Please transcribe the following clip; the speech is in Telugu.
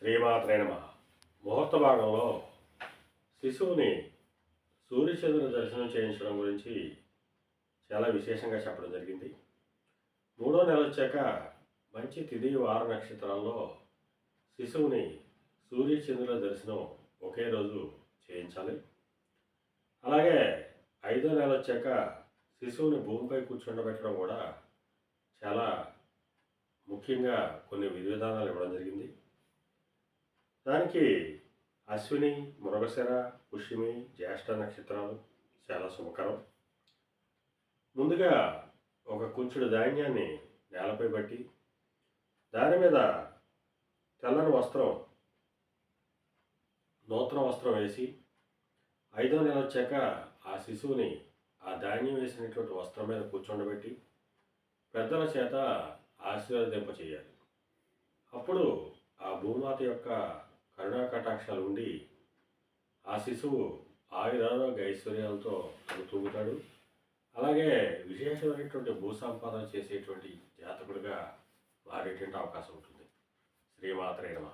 శ్రీమాత్రే నమః. ముహూర్త భాగంలో శిశువుని సూర్యచంద్రుల దర్శనం చేయించడం గురించి చాలా విశేషంగా చెప్పడం జరిగింది. మూడో నెల వచ్చాక మంచి తిథి వార నక్షత్రాల్లో శిశువుని సూర్యచంద్రుల దర్శనం ఒకే రోజు చేయించాలి. అలాగే ఐదో నెల వచ్చాక శిశువుని భూమిపై కూర్చుండబెట్టడం కూడా చాలా ముఖ్యంగా కొన్ని విధి విధానాలు ఇవ్వడం జరిగింది. దానికి అశ్విని, మృగశిర, పుష్యమి, జ్యేష్ఠ నక్షత్రాలు చాలా శుభకరం. ముందుగా ఒక కుంచుడు ధాన్యాన్ని నేలపై బట్టి దాని మీద తెల్లని వస్త్రం, నూతన వస్త్రం వేసి ఐదో నెల వచ్చాక ఆ శిశువుని ఆ ధాన్యం వేసినటువంటి వస్త్రం మీద కూర్చోండబెట్టి పెద్దల చేత ఆశీర్వదింప చేయాలి. అప్పుడు ఆ భూమాత యొక్క కరుణా కటాక్షాలు ఉండి ఆ శిశువు ఆయురారోగ్య ఐశ్వర్యాలతో తూగుతాడు. అలాగే విశేషమైనటువంటి భూసంపాదన చేసేటువంటి జాతకుడిగా మారేటువంటి అవకాశం ఉంటుంది. శ్రీమాత్రే నమః.